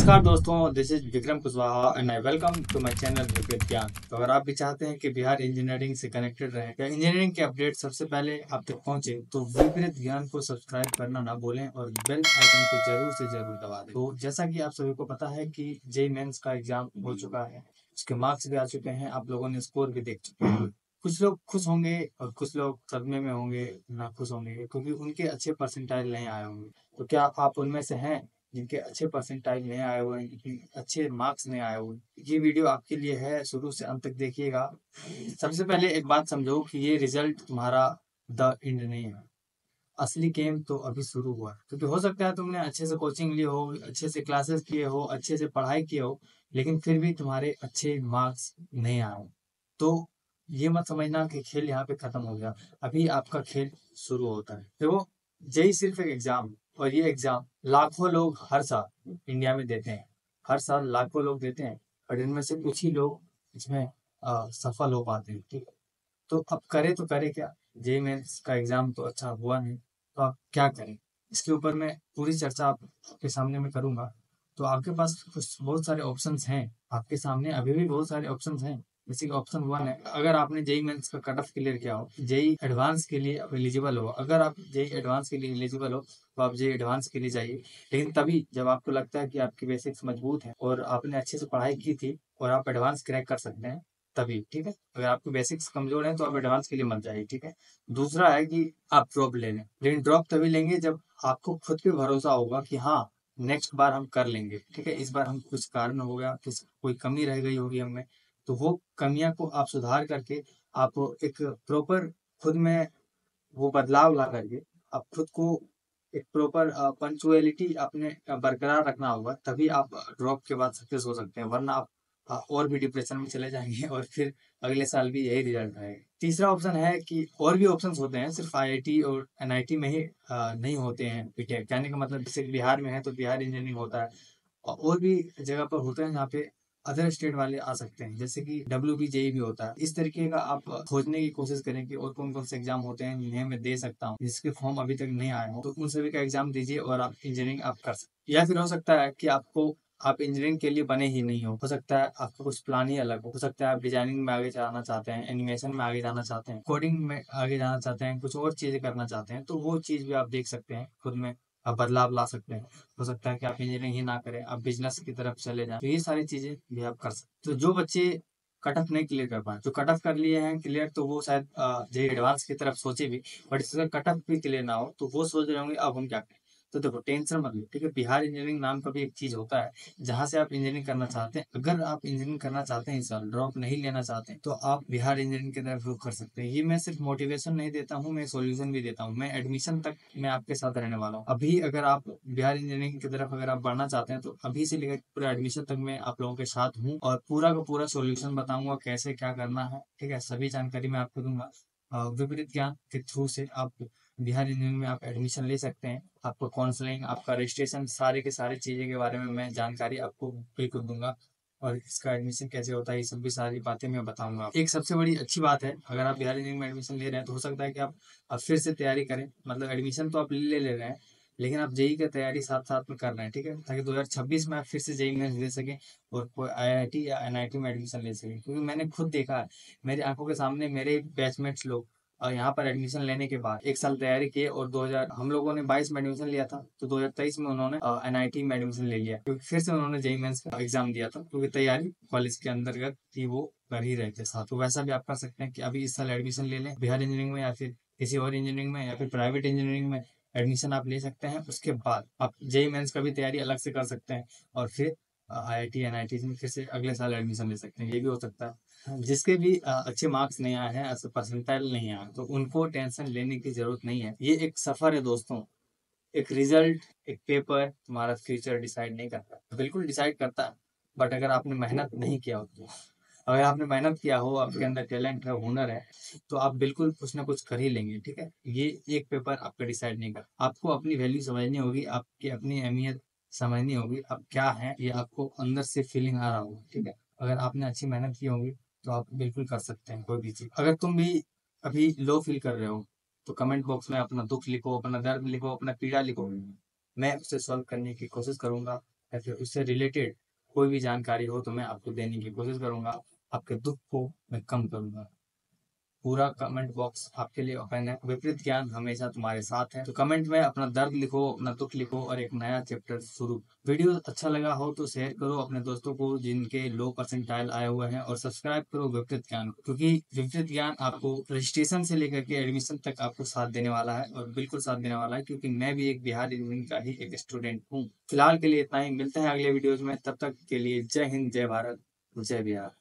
नमस्कार दोस्तों, this is Vikram Kushwaha and I welcome to my channel Viprit Gyan. तो अगर आप भी चाहते हैं कि बिहार इंजीनियरिंग से कनेक्टेड रहें या इंजीनियरिंग के अपडेट सबसे पहले आप तक पहुंचे, तो विपरीत ज्ञान को सब्सक्राइब करना ना भूलें और बेल आइकन को जरूर से जरूर दबा दें। तो जैसा कि आप सभी को पता है कि जेईई मेंस का एग्जाम हो चुका है, उसके मार्क्स भी आ चुके हैं, आप लोगों ने स्कोर भी देख चुके हैं। कुछ लोग खुश होंगे और कुछ लोग सदमे में होंगे, ना खुश होंगे क्योंकि उनके अच्छे परसेंटाइल नहीं आए होंगे। तो क्या आप उनमें से हैं जिनके अच्छे परसेंटाइल नहीं आए हुए हैं, जिनके अच्छे मार्क्स नहीं आए हुए? ये वीडियो आपके लिए है, शुरू से अंत तक देखिएगा। सबसे पहले एक बात समझो कि ये रिजल्ट तुम्हारा द एंड नहीं है। असली गेम तो अभी शुरू हुआ है, क्योंकि हो सकता है तुमने अच्छे से कोचिंग ली हो, अच्छे से क्लासेस किए हो, अच्छे से पढ़ाई किए हो, लेकिन फिर भी तुम्हारे अच्छे मार्क्स नहीं आए हो। तो ये मत समझना कि खेल यहाँ पे खत्म हो गया। अभी आपका खेल शुरू होता है। देखो, जेई सिर्फ एक एग्जाम, और ये एग्जाम लाखों लोग हर साल इंडिया में देते हैं। हर साल लाखों लोग देते हैं, और इनमें से कुछ ही लोग इसमें सफल हो पाते हैं। ठीक है, तो अब करे तो करे क्या? जेई मेंस का एग्जाम तो अच्छा हुआ नहीं, तो आप क्या करें? इसके ऊपर मैं पूरी चर्चा आपके सामने में करूंगा। तो आपके पास कुछ बहुत सारे ऑप्शंस हैं, आपके सामने अभी भी बहुत सारे ऑप्शंस हैं। जैसे कि ऑप्शन वन है, अगर आपने जेई मेंस का कट ऑफ क्लियर किया हो, जेई एडवांस के लिए एलिजिबल हो, अगर आप जेई एडवांस के लिए एलिजिबल हो तो आप जेई एडवांस के लिए जाइए। लेकिन तभी जब आपको लगता है कि आपकी बेसिक्स मजबूत है और आपने अच्छे से पढ़ाई की थी और आप एडवांस क्रैक कर सकते हैं, तभी। ठीक है, अगर आपके बेसिक्स कमजोर हैं तो आप एडवांस के लिए मत जाइए। ठीक है, दूसरा है कि आप ड्रॉप ले लें, लेकिन ड्रॉप तभी लेंगे जब आपको खुद पे भरोसा होगा कि हाँ, नेक्स्ट बार हम कर लेंगे। ठीक है, इस बार हम कुछ कारण हो गया, किस कोई कमी रह गई होगी हमें, तो वो कमियां को आप सुधार करके आप एक प्रॉपर खुद में वो बदलाव ला करके आप खुद को एक प्रॉपर पंचुअलिटी अपने बरकरार रखना होगा, तभी आप ड्रॉप के बाद सक्सेस हो सकते हैं। वरना आप और भी डिप्रेशन में चले जाएंगे और फिर अगले साल भी यही रिजल्ट आएगा। तीसरा ऑप्शन है कि और भी ऑप्शंस होते हैं, सिर्फ आईआईटी और एनआईटी में ही नहीं होते हैं बीटेक। कहने का मतलब जैसे बिहार में है तो बिहार इंजीनियरिंग होता है, और भी जगह पर होते हैं जहाँ पे अदर स्टेट वाले आ सकते हैं, जैसे कि WBJE भी होता है। इस तरीके का आप खोजने की कोशिश करें कि और कौन कौन से एग्जाम होते हैं जिन्हें मैं दे सकता हूँ, जिसके फॉर्म अभी तक नहीं आए हो, तो उन सभी का एग्जाम दीजिए और आप इंजीनियरिंग आप कर सकते हैं। या फिर हो सकता है कि आप इंजीनियरिंग के लिए बने ही नहीं हो सकता है आपका कुछ प्लान ही अलग हो सकता है आप डिजाइनिंग में आगे जाना चाहते हैं, एनिमेशन में आगे जाना चाहते हैं, कोडिंग में आगे जाना चाहते हैं, कुछ और चीजें करना चाहते हैं, तो वो चीज भी आप देख सकते हैं, खुद में आप बदलाव ला सकते हैं। हो सकता है कि आप इंजीनियरिंग ही ना करें, आप बिजनेस की तरफ चले जाएं, तो ये सारी चीजें भी आप कर सकते हैं। तो जो बच्चे कट ऑफ नहीं क्लियर कर पाए, जो कट ऑफ कर लिए हैं क्लियर, तो वो शायद जेई एडवांस की तरफ सोचे भी, बट इसका कट ऑफ भी क्लियर ना हो तो वो सोच रहे होंगे अब हम क्या करें। तो देखो, टेंशन मत लो। ठीक है, बिहार इंजीनियरिंग नाम का भी एक चीज होता है जहां से आप इंजीनियरिंग करना चाहते हैं। अगर आप इंजीनियरिंग करना चाहते हैं, इस साल ड्रॉप नहीं लेना चाहते हैं, तो आप बिहार इंजीनियरिंग की तरफ रुख कर सकते हैं। ये मैं सिर्फ मोटिवेशन नहीं देता हूँ, मैं सोल्यूशन भी देता हूँ। मैं एडमिशन तक मैं आपके साथ रहने वाला हूँ। अभी अगर आप बिहार इंजीनियरिंग की तरफ अगर आप बढ़ना चाहते हैं, तो अभी से लेकर पूरा एडमिशन तक मैं आप लोगों के साथ हूँ और पूरा का पूरा सोल्यूशन बताऊंगा कैसे क्या करना है। ठीक है, सभी जानकारी मैं आपको दूंगा। विपरीत ज्ञान के थ्रू से आप बिहार इंजीनियरिंग में आप एडमिशन ले सकते हैं। आपको काउंसलिंग, आपका रजिस्ट्रेशन, सारे के सारे चीज़ें के बारे में मैं जानकारी आपको बिल्कुल दूंगा, और इसका एडमिशन कैसे होता है ये सब भी सारी बातें मैं बताऊंगा। एक सबसे बड़ी अच्छी बात है, अगर आप बिहार इंजीनियरिंग में एडमिशन ले रहे हैं तो हो सकता है कि आप फिर से तैयारी करें। मतलब एडमिशन तो आप ले रहे हैं, लेकिन आप जेई की तैयारी साथ साथ में कर रहे हैं। ठीक है, ताकि 2026 में आप फिर से जेई मेंस दे सकें और कोई आईआईटी या एनआईटी में एडमिशन ले सकें। क्योंकि मैंने खुद देखा है, मेरी आंखों के सामने मेरे बैचमेट्स लोग और यहाँ पर एडमिशन लेने के बाद एक साल तैयारी किए, और 2000 हम लोगों ने 22 में एडमिशन लिया था, तो 2023 में उन्होंने एनआईटी में एडमिशन ले लिया, क्योंकि फिर से उन्होंने जेई मेंस का एग्जाम दिया था, क्योंकि तैयारी कॉलेज के अंतर्गत थी, वो कर ही रहे थे साथ। तो वैसा भी आप कर सकते हैं कि अभी इस साल एडमिशन ले लें बिहार इंजीनियरिंग में, या फिर किसी और इंजीनियरिंग में, या फिर प्राइवेट इंजीनियरिंग में एडमिशन आप ले सकते हैं। उसके बाद आप जेई मेंस का भी तैयारी अलग से कर सकते हैं, और फिर आईआईटी एनआईटी में फिर से अगले साल एडमिशन ले सकते हैं। ये भी हो सकता है। जिसके भी अच्छे मार्क्स नहीं आए हैं, अच्छे परसेंटाइल नहीं आए, तो उनको टेंशन लेने की जरूरत नहीं है। ये एक सफर है दोस्तों। एक रिजल्ट, एक पेपर तुम्हारा फ्यूचर डिसाइड नहीं करता, बिल्कुल डिसाइड करता है, बट अगर आपने मेहनत नहीं किया हो तो। अगर आपने मेहनत किया हो, आपके अंदर टैलेंट है, हुनर है, तो आप बिल्कुल कुछ ना कुछ कर ही लेंगे। ठीक है, ये एक पेपर आपका डिसाइड नहीं कर। आपको अपनी वैल्यू समझनी होगी, आपकी अपनी अहमियत समझनी होगी, आप क्या है ये आपको अंदर से फीलिंग आ रहा होगा। ठीक है, अगर आपने अच्छी मेहनत की होगी तो आप बिल्कुल कर सकते हैं कोई भी चीज। अगर तुम भी अभी लो फील कर रहे हो, तो कमेंट बॉक्स में अपना दुख लिखो, अपना दर्द लिखो, अपना पीड़ा लिखो, मैं उसे सॉल्व करने की कोशिश करूंगा। या फिर उससे रिलेटेड कोई भी जानकारी हो तो मैं आपको देने की कोशिश करूंगा। आपके दुख को मैं कम करूंगा। पूरा कमेंट बॉक्स आपके लिए ओपन है। विपरीत ज्ञान हमेशा तुम्हारे साथ है। तो कमेंट में अपना दर्द लिखो, अपना दुख लिखो और एक नया चैप्टर शुरू। वीडियो अच्छा लगा हो तो शेयर करो अपने दोस्तों को जिनके लो परसेंटाइल आए हुए हैं, और सब्सक्राइब करो विपरीत ज्ञान को, क्योंकि विपरीत ज्ञान आपको रजिस्ट्रेशन से लेकर के एडमिशन तक आपको साथ देने वाला है, और बिल्कुल साथ देने वाला है, क्योंकि मैं भी एक बिहार इंजीनियरिंग का ही एक स्टूडेंट हूँ। फिलहाल के लिए इतना ही, मिलते हैं अगले वीडियोज में। तब तक के लिए जय हिंद, जय भारत, जय बिहार।